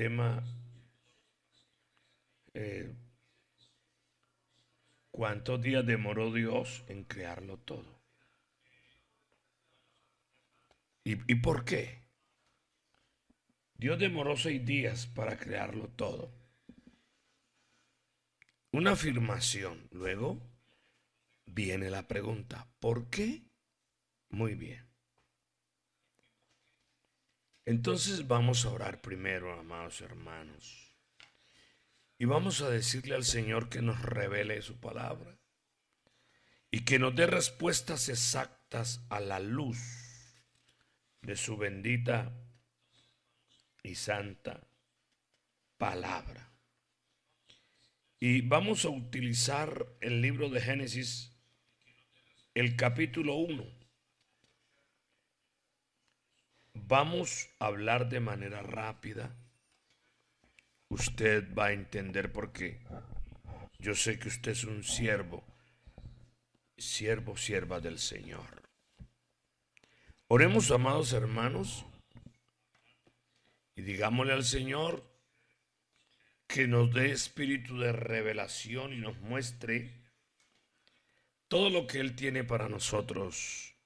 tema, eh, ¿cuántos días demoró Dios en crearlo todo? ¿Y por qué? Dios demoró 6 días para crearlo todo. Una afirmación. Luego viene la pregunta, ¿por qué? Muy bien. Entonces vamos a orar primero, amados hermanos. Y vamos a decirle al Señor que nos revele su palabra y que nos dé respuestas exactas a la luz de su bendita y santa palabra. Y vamos a utilizar el libro de Génesis, el capítulo 1. Vamos a hablar de manera rápida. Usted va a entender por qué. Yo sé que usted es un sierva del Señor. Oremos, amados hermanos, y digámosle al Señor que nos dé espíritu de revelación y nos muestre todo lo que Él tiene para nosotros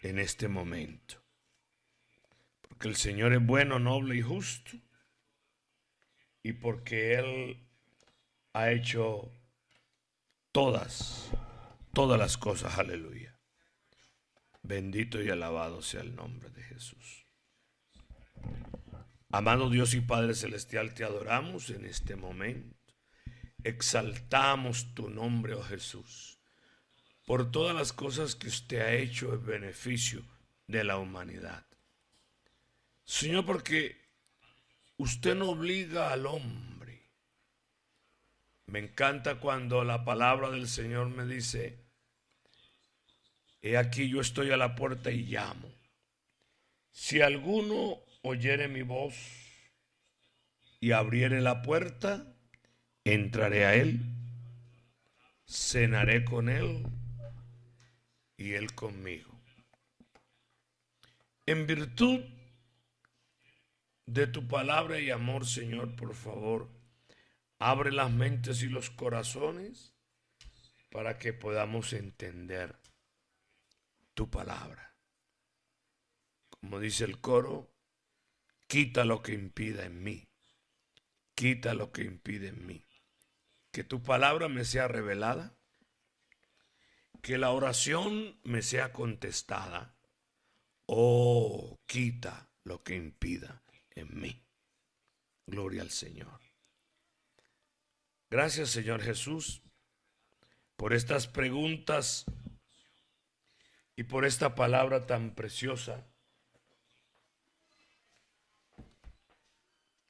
en este momento. Porque el Señor es bueno, noble y justo, y porque Él ha hecho todas las cosas, aleluya. Bendito y alabado sea el nombre de Jesús. Amado Dios y Padre Celestial, te adoramos en este momento. Exaltamos tu nombre, oh Jesús, por todas las cosas que usted ha hecho en beneficio de la humanidad. Señor, porque usted no obliga al hombre. Me encanta cuando la palabra del Señor me dice, he aquí yo estoy a la puerta y llamo. Si alguno oyere mi voz y abriere la puerta, entraré a él, cenaré con él y él conmigo. En virtud de tu palabra y amor, Señor, por favor, abre las mentes y los corazones para que podamos entender tu palabra. Como dice el coro, quita lo que impida en mí, quita lo que impide en mí. Que tu palabra me sea revelada, que la oración me sea contestada. Oh, quita lo que impida en mí. Gloria al Señor. Gracias, Señor Jesús, por estas preguntas y por esta palabra tan preciosa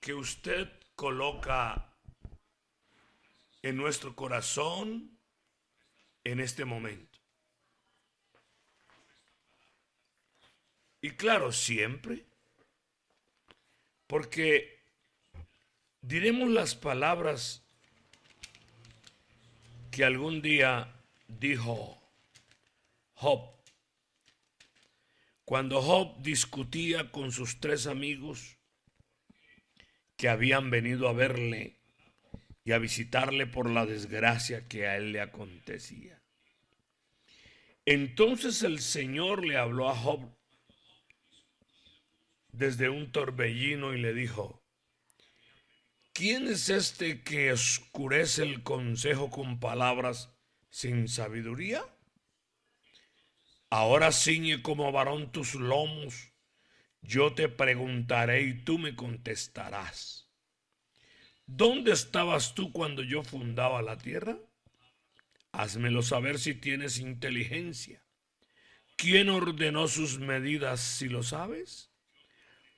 que usted coloca en nuestro corazón en este momento. Y claro, siempre, porque diremos las palabras que algún día dijo Job. Cuando Job discutía con sus 3 amigos que habían venido a verle y a visitarle por la desgracia que a él le acontecía. Entonces el Señor le habló a Job desde un torbellino y le dijo, ¿quién es este que oscurece el consejo con palabras sin sabiduría? Ahora ciñe como varón tus lomos, yo te preguntaré y tú me contestarás. ¿Dónde estabas tú cuando yo fundaba la tierra? Házmelo saber si tienes inteligencia. ¿Quién ordenó sus medidas, si lo sabes?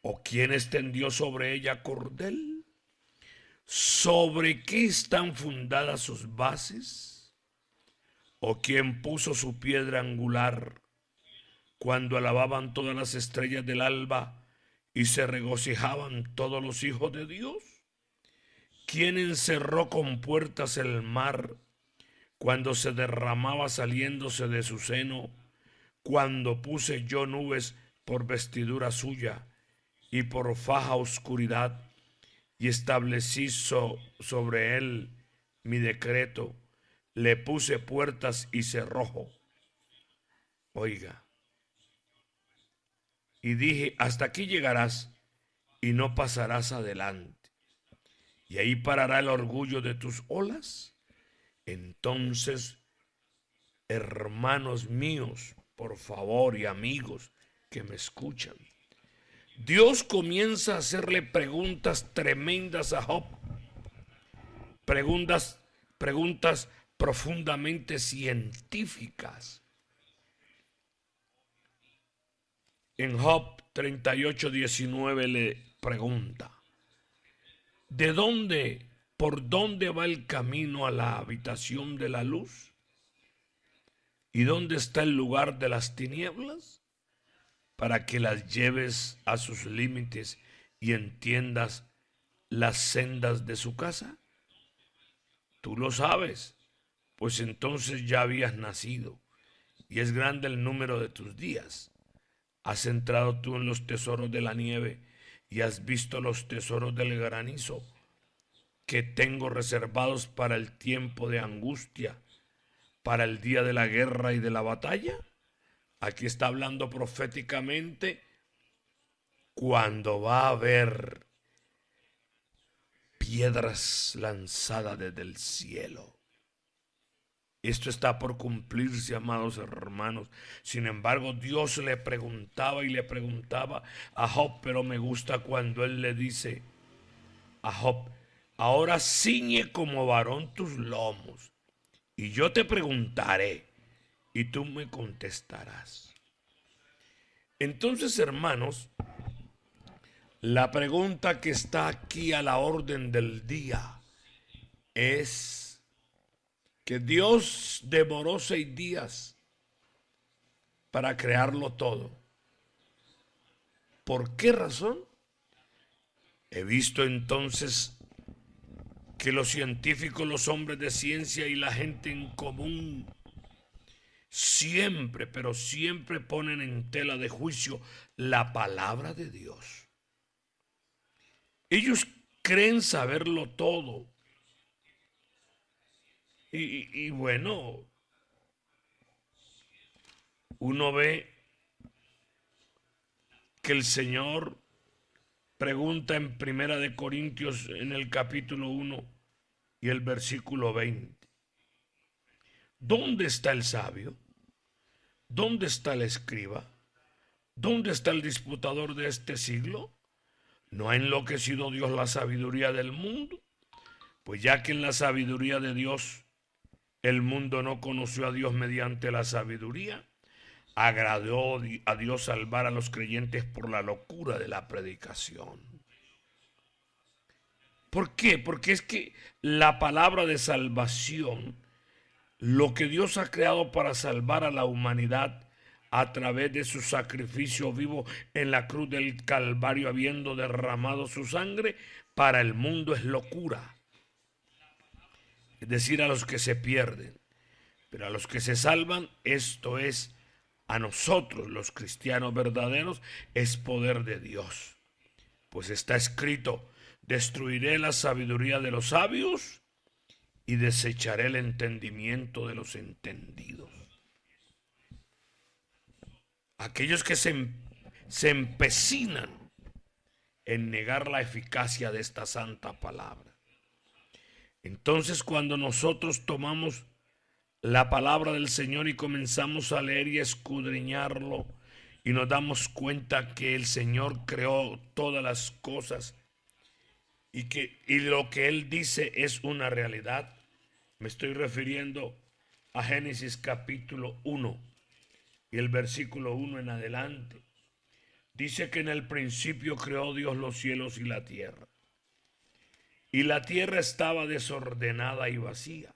¿O quién extendió sobre ella cordel? ¿Sobre qué están fundadas sus bases? ¿O quién puso su piedra angular cuando alababan todas las estrellas del alba y se regocijaban todos los hijos de Dios? ¿Quién encerró con puertas el mar cuando se derramaba saliéndose de su seno? Cuando puse yo nubes por vestidura suya y por faja oscuridad, y establecí sobre él mi decreto, le puse puertas y cerrojo. Oiga, y dije, hasta aquí llegarás y no pasarás adelante, y ahí parará el orgullo de tus olas. Entonces, hermanos míos, por favor, y amigos que me escuchan, Dios comienza a hacerle preguntas tremendas a Job, preguntas, preguntas profundamente científicas. En Job 38:19 le pregunta, por dónde va el camino a la habitación de la luz? ¿Y dónde está el lugar de las tinieblas? Para que las lleves a sus límites y entiendas las sendas de su casa. Tú lo sabes, pues entonces ya habías nacido, y es grande el número de tus días. Has entrado tú en los tesoros de la nieve, y has visto los tesoros del granizo, que tengo reservados para el tiempo de angustia, para el día de la guerra y de la batalla. Aquí está hablando proféticamente cuando va a haber piedras lanzadas desde el cielo. Esto está por cumplirse, amados hermanos. Sin embargo, Dios le preguntaba y le preguntaba a Job, pero me gusta cuando él le dice a Job, ahora ciñe como varón tus lomos, y yo te preguntaré, y tú me contestarás. Entonces, hermanos, la pregunta que está aquí a la orden del día es que Dios demoró 6 días para crearlo todo. ¿Por qué razón? He visto entonces que los científicos, los hombres de ciencia y la gente en común siempre, pero siempre ponen en tela de juicio la palabra de Dios. Ellos creen saberlo todo. Y bueno, uno ve que el Señor pregunta en Primera de Corintios en el capítulo 1 y el versículo 20. ¿Dónde está el sabio? ¿Dónde está el escriba? ¿Dónde está el disputador de este siglo? ¿No ha enloquecido Dios la sabiduría del mundo? Pues ya que en la sabiduría de Dios el mundo no conoció a Dios mediante la sabiduría, agradó a Dios salvar a los creyentes por la locura de la predicación. ¿Por qué? Porque es que la palabra de salvación, lo que Dios ha creado para salvar a la humanidad a través de su sacrificio vivo en la cruz del Calvario, habiendo derramado su sangre, para el mundo es locura. Es decir, a los que se pierden. Pero a los que se salvan, esto es, a nosotros los cristianos verdaderos, es poder de Dios. Pues está escrito, destruiré la sabiduría de los sabios y desecharé el entendimiento de los entendidos. Aquellos que se empecinan en negar la eficacia de esta santa palabra. Entonces, cuando nosotros tomamos la palabra del Señor y comenzamos a leer y a escudriñarlo, y nos damos cuenta que el Señor creó todas las cosas y lo que Él dice es una realidad. Me estoy refiriendo a Génesis capítulo 1 y el versículo 1 en adelante. Dice que en el principio creó Dios los cielos y la tierra. Y la tierra estaba desordenada y vacía,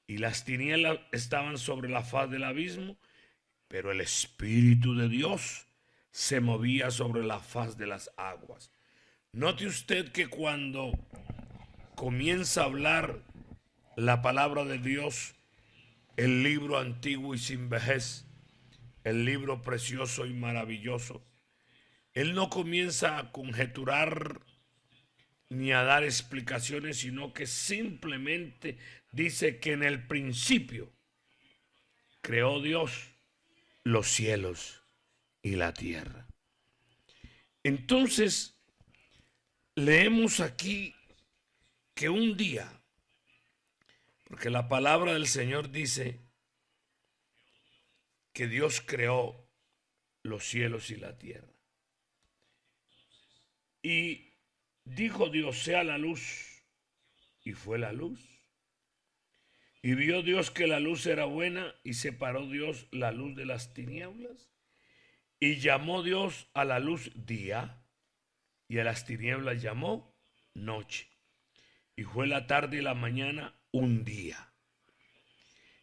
y las tinieblas estaban sobre la faz del abismo, pero el Espíritu de Dios se movía sobre la faz de las aguas. Note usted que cuando comienza a hablar la palabra de Dios, el libro antiguo y sin vejez, el libro precioso y maravilloso, Él no comienza a conjeturar ni a dar explicaciones, sino que simplemente dice que en el principio creó Dios los cielos y la tierra. Entonces, leemos aquí que un día, porque la palabra del Señor dice que Dios creó los cielos y la tierra. Y dijo Dios, sea la luz, y fue la luz. Y vio Dios que la luz era buena, y separó Dios la luz de las tinieblas. Y llamó Dios a la luz día, y a las tinieblas llamó noche. Y fue la tarde y la mañana un día.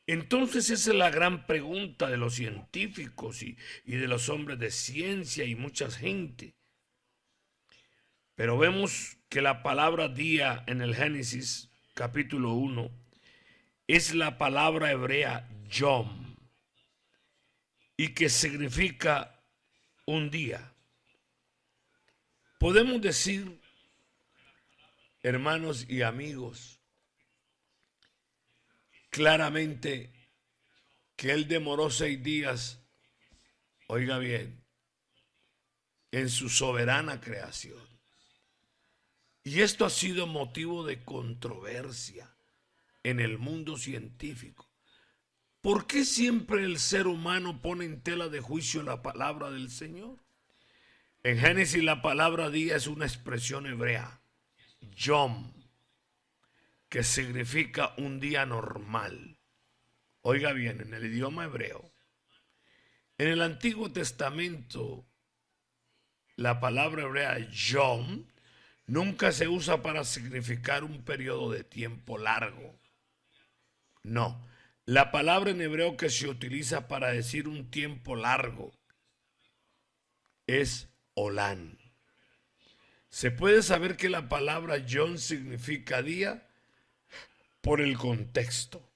Entonces esa es la gran pregunta de los científicos y de los hombres de ciencia y mucha gente. Pero vemos que la palabra día en el Génesis capítulo 1 es la palabra hebrea yom, y que significa un día. Podemos decir, hermanos y amigos, claramente que él demoró 6 días, oiga bien, en su soberana creación. Y esto ha sido motivo de controversia en el mundo científico. ¿Por qué siempre el ser humano pone en tela de juicio la palabra del Señor? En Génesis la palabra día es una expresión hebrea, yom, que significa un día normal. Oiga bien, en el idioma hebreo. En el Antiguo Testamento, la palabra hebrea yom nunca se usa para significar un periodo de tiempo largo. No, la palabra en hebreo que se utiliza para decir un tiempo largo es olán. Se puede saber que la palabra yom significa día por el contexto.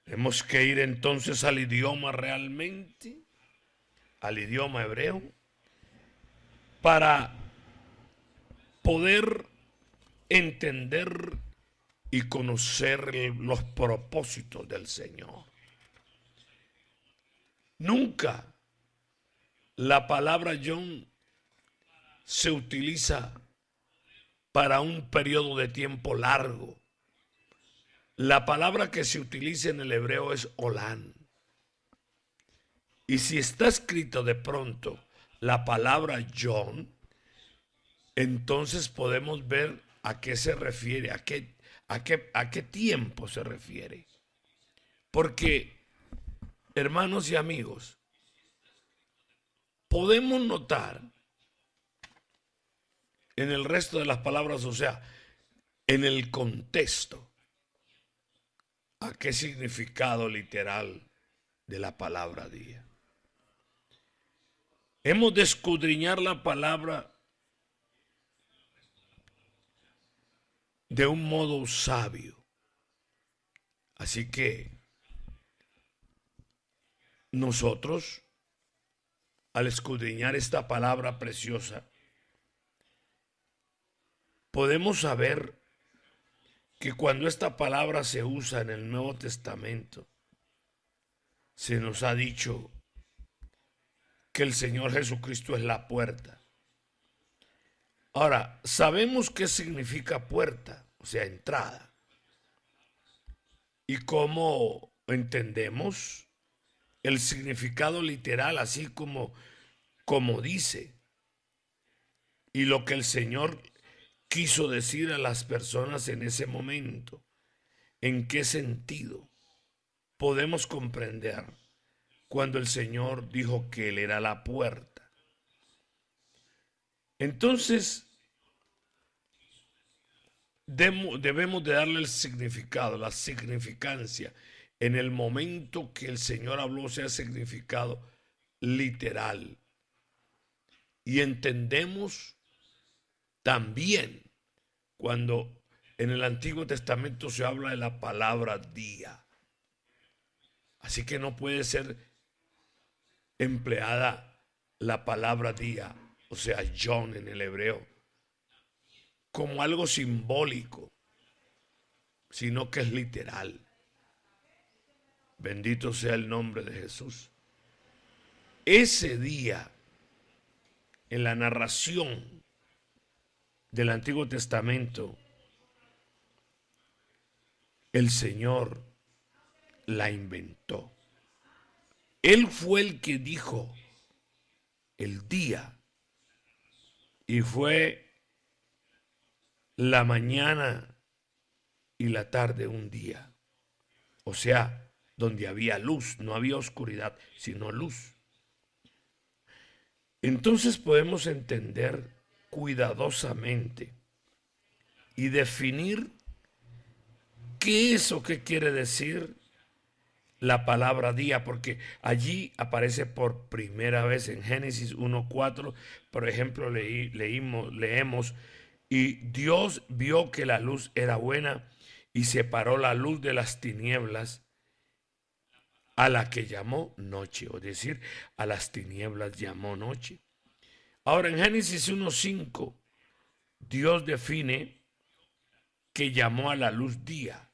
Tenemos que ir entonces al idioma realmente, al idioma hebreo, para poder entender y conocer los propósitos del Señor. Nunca la palabra yom se utiliza para un periodo de tiempo largo. La palabra que se utiliza en el hebreo es olán. Y si está escrito de pronto la palabra yom, entonces podemos ver a qué se refiere, a qué tiempo se refiere. Porque, hermanos y amigos, podemos notar en el resto de las palabras, o sea, en el contexto, a qué significado literal de la palabra día. Hemos de escudriñar la palabra de un modo sabio. Así que nosotros, al escudriñar esta palabra preciosa, podemos saber que cuando esta palabra se usa en el Nuevo Testamento, se nos ha dicho que el Señor Jesucristo es la puerta. Ahora, sabemos qué significa puerta, o sea, entrada. Y cómo entendemos el significado literal, así como dice. Y lo que el Señor quiso decir a las personas en ese momento. ¿En qué sentido podemos comprender cuando el Señor dijo que Él era la puerta? Entonces, debemos de darle el significado, la significancia. En el momento que el Señor habló, sea significado literal. Y entendemos también cuando en el Antiguo Testamento se habla de la palabra día. Así que no puede ser empleada la palabra día, o sea, John en el hebreo, como algo simbólico, sino que es literal. Bendito sea el nombre de Jesús. Ese día, en la narración del Antiguo Testamento, el Señor la inventó. Él fue el que dijo el día, y fue la mañana y la tarde un día. O sea, donde había luz, no había oscuridad, sino luz. Entonces podemos entender cuidadosamente y definir qué es o qué quiere decir la palabra día, porque allí aparece por primera vez en Génesis 1:4, por ejemplo, leemos, y Dios vio que la luz era buena y separó la luz de las tinieblas, a la que llamó noche, es decir, a las tinieblas llamó noche. Ahora en Génesis 1:5, Dios define que llamó a la luz día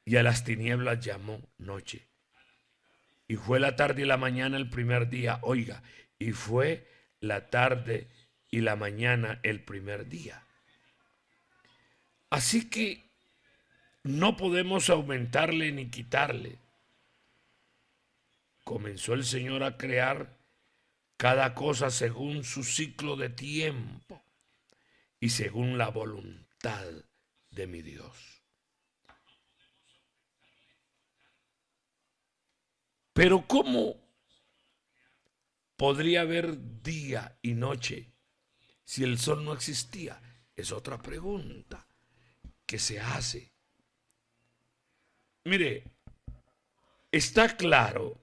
y a las tinieblas llamó noche. Y fue la tarde y la mañana el primer día, oiga, y fue la tarde y la mañana el primer día. Así que no podemos aumentarle ni quitarle. Comenzó el Señor a crear cada cosa según su ciclo de tiempo y según la voluntad de mi Dios. Pero ¿cómo podría haber día y noche si el sol no existía? Es otra pregunta que se hace. Mire, está claro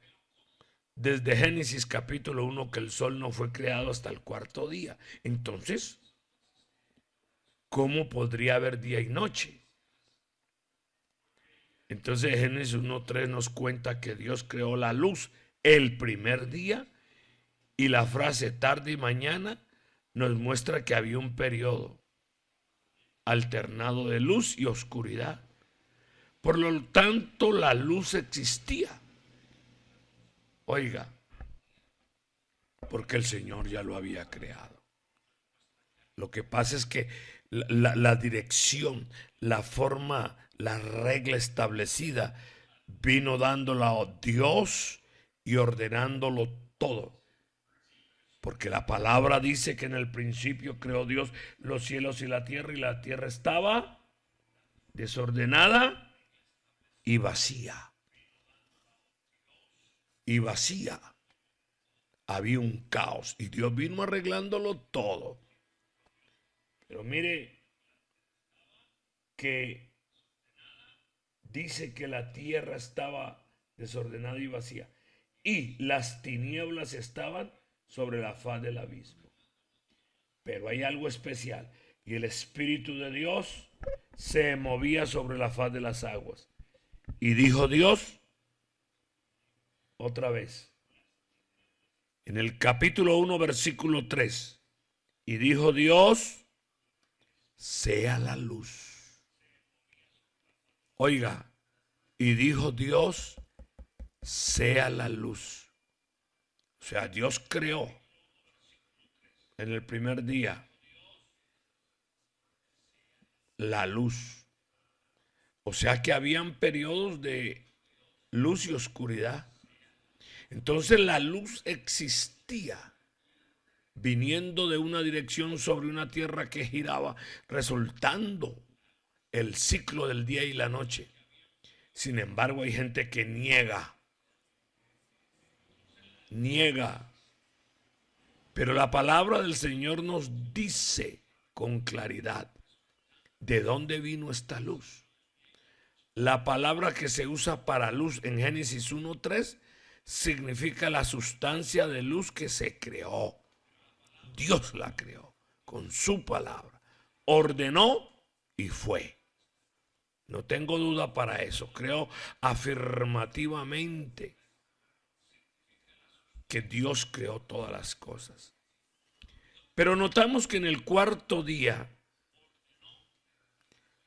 desde Génesis capítulo 1 que el sol no fue creado hasta el cuarto día. Entonces, ¿cómo podría haber día y noche? Entonces Génesis 1:3 nos cuenta que Dios creó la luz el primer día, y la frase tarde y mañana nos muestra que había un periodo alternado de luz y oscuridad. Por lo tanto, la luz existía. Oiga, porque el Señor ya lo había creado. Lo que pasa es que la dirección, la forma, la regla establecida vino dándola a Dios y ordenándolo todo. Porque la palabra dice que en el principio creó Dios los cielos y la tierra estaba desordenada y vacía. Y vacía. Había un caos y Dios vino arreglándolo todo. Pero mire que dice que la tierra estaba desordenada y vacía, y las tinieblas estaban sobre la faz del abismo. Pero hay algo especial, y el Espíritu de Dios se movía sobre la faz de las aguas. Y dijo Dios, otra vez, en el capítulo 1, versículo 3, y dijo Dios, sea la luz. Oiga, y dijo Dios, sea la luz. O sea, Dios creó en el primer día la luz. O sea que habían periodos de luz y oscuridad. Entonces la luz existía viniendo de una dirección sobre una tierra que giraba, resultando el ciclo del día y la noche. Sin embargo, hay gente que niega. Pero la palabra del Señor nos dice con claridad de dónde vino esta luz. La palabra que se usa para luz en Génesis 1:3 significa la sustancia de luz que se creó. Dios la creó con su palabra, ordenó y fue. No tengo duda para eso. Creo afirmativamente que Dios creó todas las cosas. Pero notamos que en el cuarto día,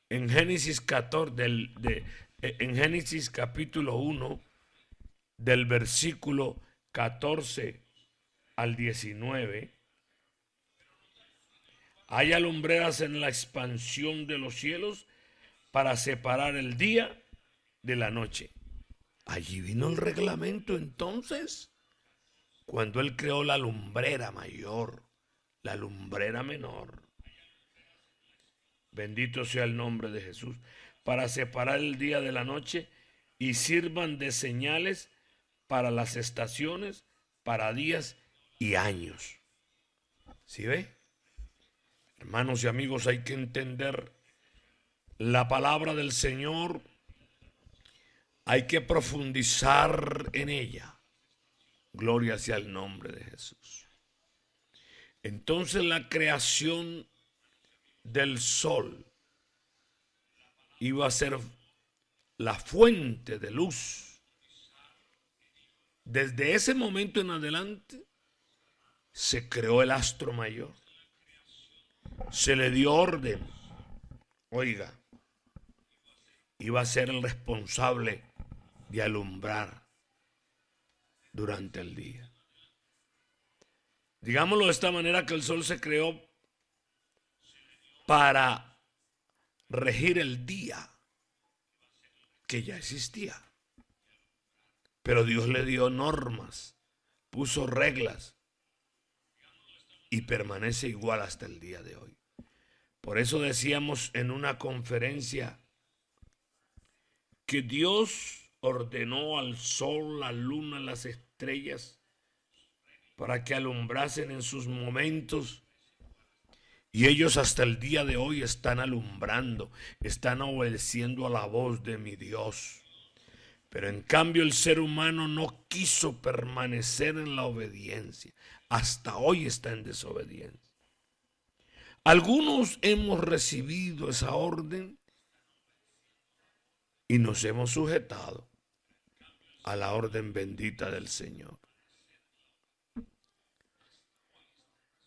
en Génesis 14, en Génesis capítulo 1, del versículo 14 al 19, haya lumbreras en la expansión de los cielos para separar el día de la noche. Allí vino el reglamento entonces, cuando él creó la lumbrera mayor, la lumbrera menor. Bendito sea el nombre de Jesús. Para separar el día de la noche y sirvan de señales para las estaciones, para días y años. ¿Sí ve? Hermanos y amigos, hay que entender la palabra del Señor. Hay que profundizar en ella. Gloria sea el nombre de Jesús. Entonces la creación del sol iba a ser la fuente de luz. Desde ese momento en adelante se creó el astro mayor. Se le dio orden. Oiga, iba a ser el responsable de alumbrar durante el día. Digámoslo de esta manera, que el sol se creó para regir el día que ya existía. Pero Dios le dio normas, puso reglas y permanece igual hasta el día de hoy. Por eso decíamos en una conferencia que Dios ordenó al sol, la luna, las estrellas para que alumbrasen en sus momentos. Y ellos hasta el día de hoy están alumbrando, están obedeciendo a la voz de mi Dios. Pero en cambio el ser humano no quiso permanecer en la obediencia. Hasta hoy está en desobediencia. Algunos hemos recibido esa orden y nos hemos sujetado a la orden bendita del Señor.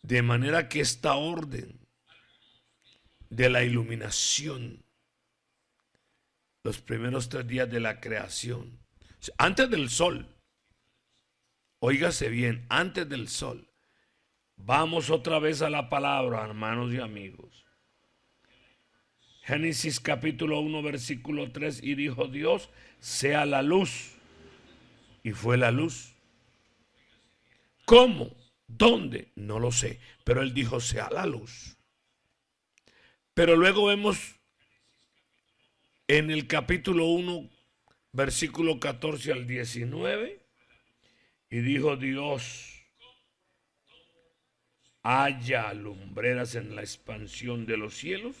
De manera que esta orden de la iluminación, los primeros 3 días de la creación, antes del sol, óigase bien, antes del sol, vamos otra vez a la palabra, hermanos y amigos. Génesis capítulo 1, versículo 3, y dijo Dios, sea la luz, y fue la luz. ¿Cómo? ¿Dónde? No lo sé, pero él dijo, sea la luz. Pero luego vemos en el capítulo 1, versículo 14 al 19, y dijo Dios, haya lumbreras en la expansión de los cielos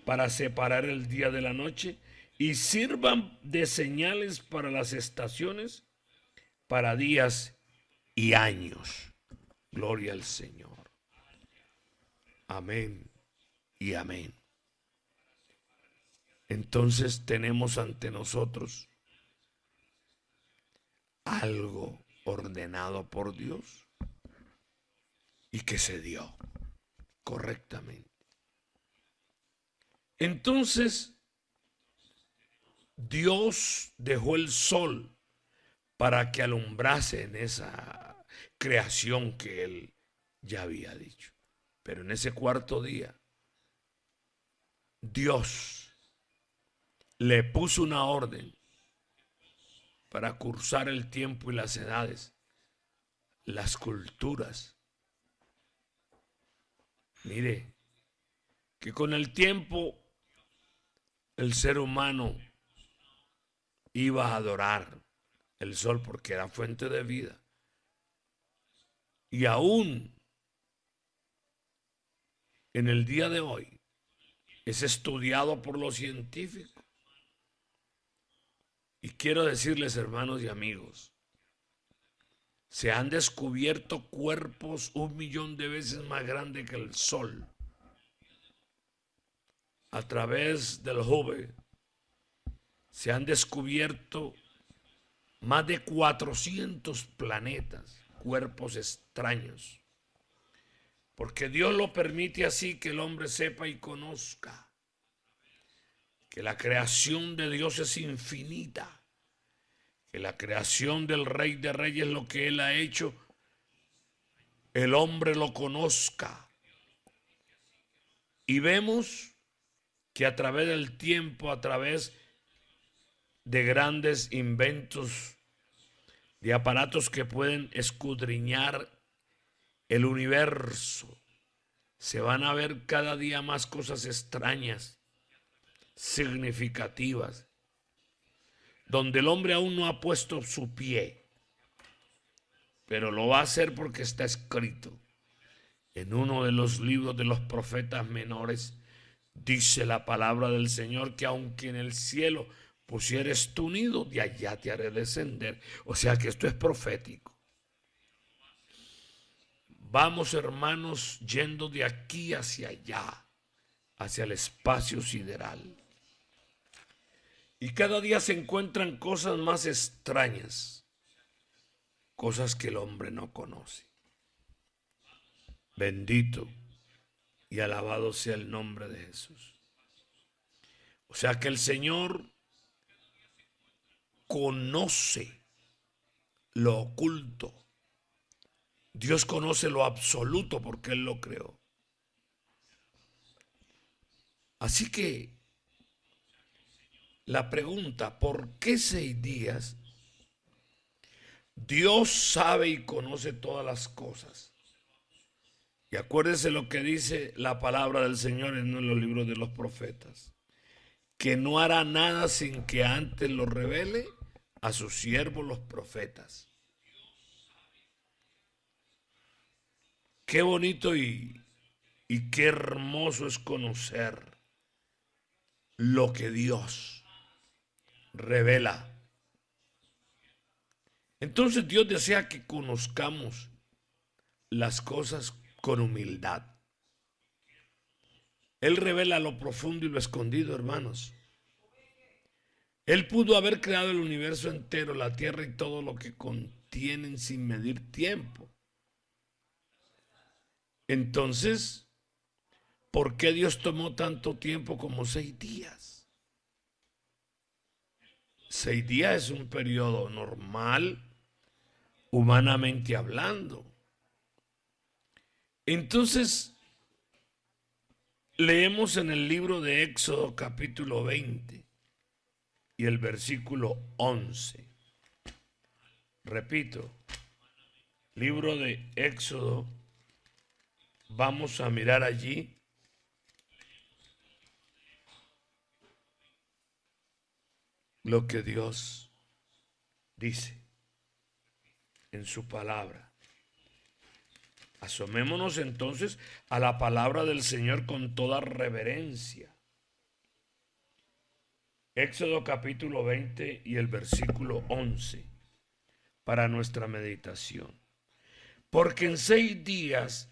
para separar el día de la noche y sirvan de señales para las estaciones, para días y años. Gloria al Señor. Amén y amén. Entonces tenemos ante nosotros algo ordenado por Dios y que se dio correctamente. Entonces Dios dejó el sol para que alumbrase en esa creación que él ya había dicho. Pero en ese cuarto día, Dios le puso una orden para cursar el tiempo y las edades, las culturas. Mire, que con el tiempo el ser humano iba a adorar el sol porque era fuente de vida. Y aún en el día de hoy es estudiado por los científicos. Y quiero decirles, hermanos y amigos, se han descubierto cuerpos 1.000.000 de veces más grandes que el sol. A través del Hubble se han descubierto más de 400 planetas, cuerpos extraños. Porque Dios lo permite así, que el hombre sepa y conozca que la creación de Dios es infinita, que la creación del Rey de Reyes, lo que Él ha hecho, el hombre lo conozca. Y vemos que a través del tiempo, a través de grandes inventos, de aparatos que pueden escudriñar el universo, se van a ver cada día más cosas extrañas, significativas, donde el hombre aún no ha puesto su pie, pero lo va a hacer porque está escrito en uno de los libros de los profetas menores. Dice la palabra del Señor que aunque en el cielo pusieres tu nido, de allá te haré descender. O sea que esto es profético. Vamos, hermanos, yendo de aquí hacia allá, hacia el espacio sideral. Y cada día se encuentran cosas más extrañas, cosas que el hombre no conoce. Bendito y alabado sea el nombre de Jesús. O sea que el Señor conoce lo oculto. Dios conoce lo absoluto porque Él lo creó. Así que la pregunta, ¿por qué 6 días? Dios sabe y conoce todas las cosas. Y acuérdese lo que dice la palabra del Señor en los libros de los profetas, que no hará nada sin que antes lo revele a sus siervos los profetas. Qué bonito y qué hermoso es conocer lo que Dios revela. Entonces Dios desea que conozcamos las cosas con humildad. Él revela lo profundo y lo escondido, hermanos. Él pudo haber creado el universo entero, la tierra y todo lo que contienen sin medir tiempo. Entonces, ¿por qué Dios tomó tanto tiempo como 6 días? 6 días es un periodo normal, humanamente hablando. Entonces, leemos en el libro de Éxodo capítulo 20 y el versículo 11. Repito, libro de Éxodo, vamos a mirar allí lo que Dios dice en su palabra. Asomémonos entonces a la palabra del Señor con toda reverencia. Éxodo capítulo 20 y el versículo 11 para nuestra meditación. Porque en 6 días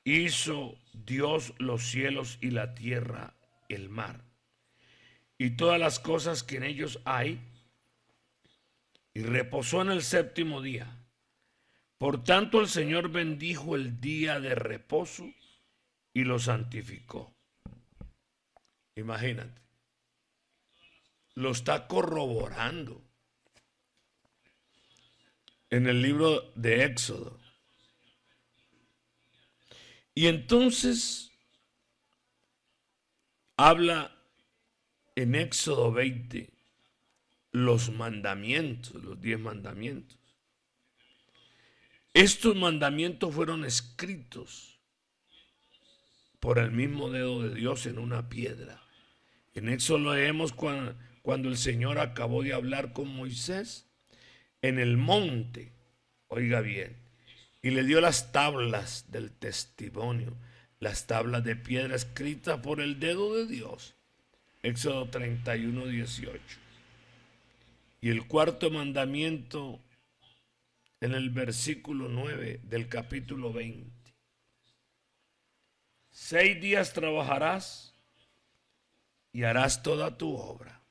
hizo Dios los cielos y la tierra, el mar, y todas las cosas que en ellos hay, y reposó en el 7º día. Por tanto, el Señor bendijo el día de reposo y lo santificó. Imagínate, lo está corroborando en el libro de Éxodo. Y entonces habla en Éxodo 20 los mandamientos, los 10 mandamientos. Estos mandamientos fueron escritos por el mismo dedo de Dios en una piedra. En Éxodo leemos cuando el Señor acabó de hablar con Moisés en el monte, oiga bien, y le dio las tablas del testimonio, las tablas de piedra escritas por el dedo de Dios. Éxodo 31, 18. Y el 4º mandamiento en el versículo 9 del capítulo 20. 6 días trabajarás y harás toda tu obra.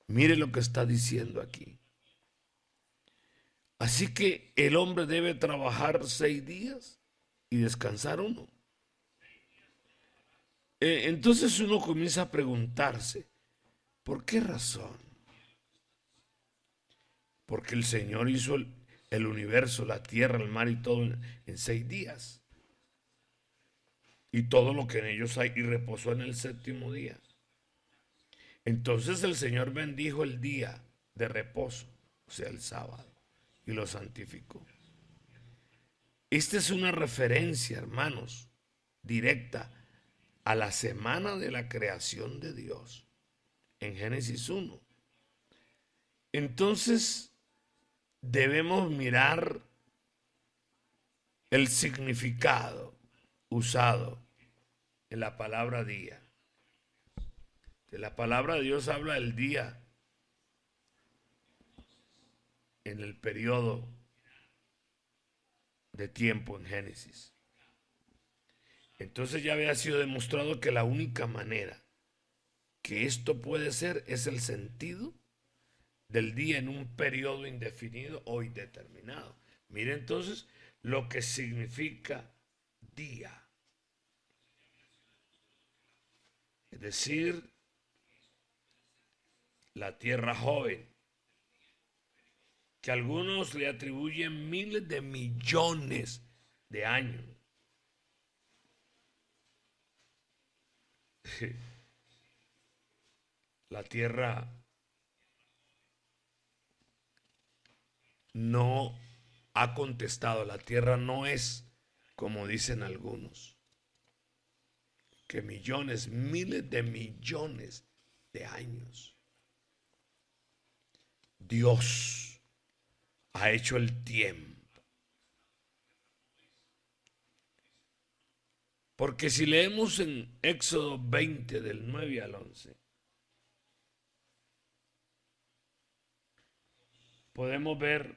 Mire lo que está diciendo aquí. Así que el hombre debe trabajar 6 días y descansar uno. Entonces uno comienza a preguntarse, ¿por qué razón? Porque el Señor hizo el universo, la tierra, el mar y todo en 6 días. Y todo lo que en ellos hay, y reposó en el 7º día. Entonces el Señor bendijo el día de reposo, o sea, el sábado, y lo santificó. Esta es una referencia, hermanos, directa a la semana de la creación de Dios, en Génesis 1. Entonces, debemos mirar el significado usado en la palabra día. La palabra de Dios habla del día en el periodo de tiempo en Génesis. Entonces ya había sido demostrado que la única manera que esto puede ser es el sentido del día en un periodo indefinido o indeterminado. Mire entonces lo que significa día. Es decir, la tierra joven, que algunos le atribuyen miles de millones de años. La tierra no ha contestado, la tierra no es como dicen algunos, que millones, miles de millones de años. Dios ha hecho el tiempo. Porque si leemos en Éxodo 20 del 9 al 11, podemos ver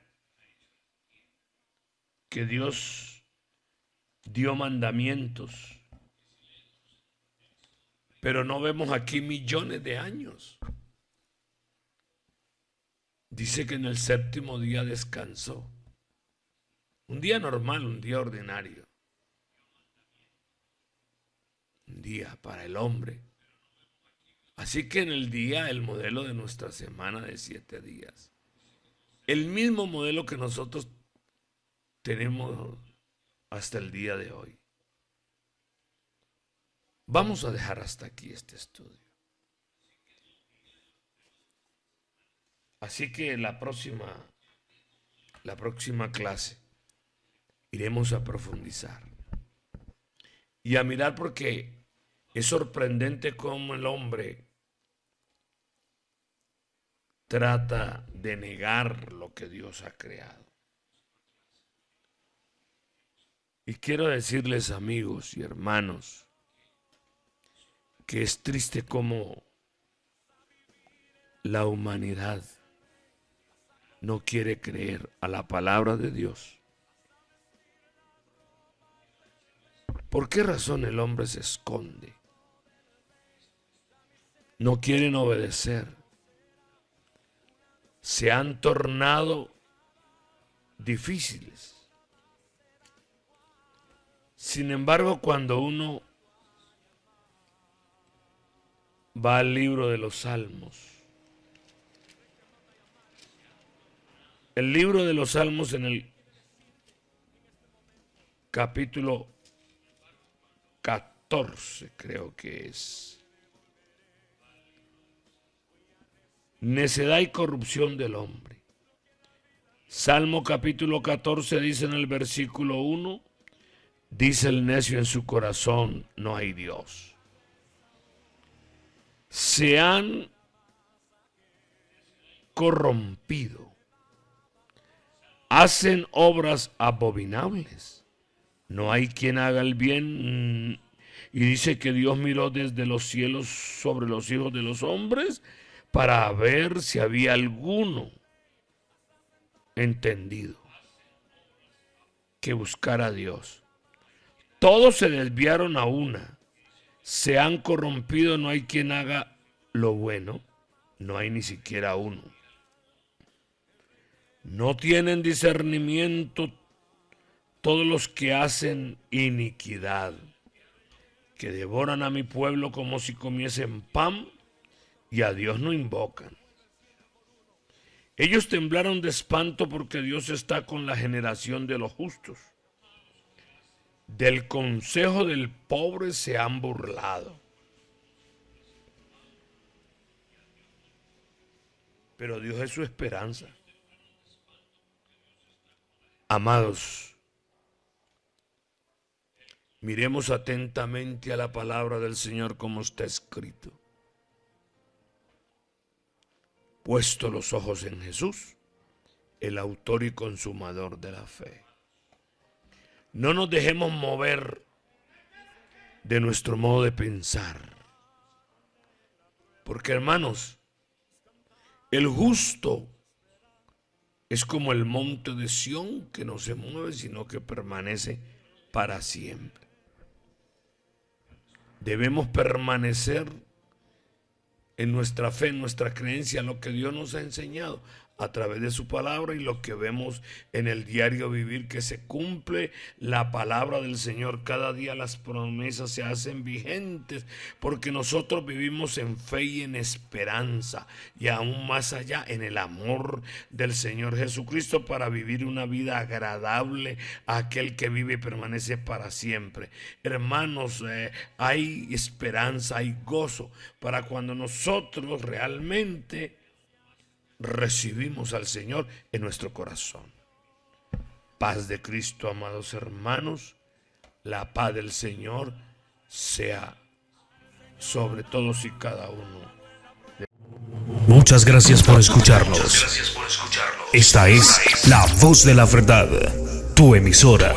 que Dios dio mandamientos, pero no vemos aquí millones de años. Dice que en el 7º día descansó. Un día normal, un día ordinario. Un día para el hombre. Así que en el día, el modelo de nuestra semana de 7 días. El mismo modelo que nosotros tenemos hasta el día de hoy. Vamos a dejar hasta aquí este estudio. Así que la próxima clase iremos a profundizar y a mirar, porque es sorprendente cómo el hombre trata de negar lo que Dios ha creado. Y quiero decirles, amigos y hermanos, que es triste cómo la humanidad no quiere creer a la palabra de Dios. ¿Por qué razón el hombre se esconde? No quieren obedecer. Se han tornado difíciles. Sin embargo, cuando uno va al libro de los Salmos, el libro de los Salmos en el capítulo 14, creo que es. Necedad y corrupción del hombre. Salmo capítulo 14 dice en el versículo 1, dice el necio en su corazón, no hay Dios. Se han corrompido. Hacen obras abominables. No hay quien haga el bien. Y dice que Dios miró desde los cielos sobre los hijos de los hombres para ver si había alguno entendido que buscara a Dios. Todos se desviaron a una. Se han corrompido, no hay quien haga lo bueno. No hay ni siquiera uno. No tienen discernimiento, todos los que hacen iniquidad, que devoran a mi pueblo como si comiesen pan y a Dios no invocan. Ellos temblaron de espanto porque Dios está con la generación de los justos. Del consejo del pobre se han burlado. Pero Dios es su esperanza. Amados, miremos atentamente a la palabra del Señor como está escrito. Puesto los ojos en Jesús, el autor y consumador de la fe. No nos dejemos mover de nuestro modo de pensar. Porque, hermanos, el justo es como el monte de Sión que no se mueve, sino que permanece para siempre. Debemos permanecer en nuestra fe, en nuestra creencia, en lo que Dios nos ha enseñado a través de su palabra y lo que vemos en el diario vivir, que se cumple la palabra del Señor. Cada día las promesas se hacen vigentes porque nosotros vivimos en fe y en esperanza y aún más allá en el amor del Señor Jesucristo para vivir una vida agradable a aquel que vive y permanece para siempre. Hermanos, hay esperanza, hay gozo para cuando nosotros realmente recibimos al Señor en nuestro corazón. Paz de Cristo, amados hermanos, la paz del Señor sea sobre todos y cada uno. Muchas gracias por escucharnos. Esta es La Voz de la Verdad, tu emisora.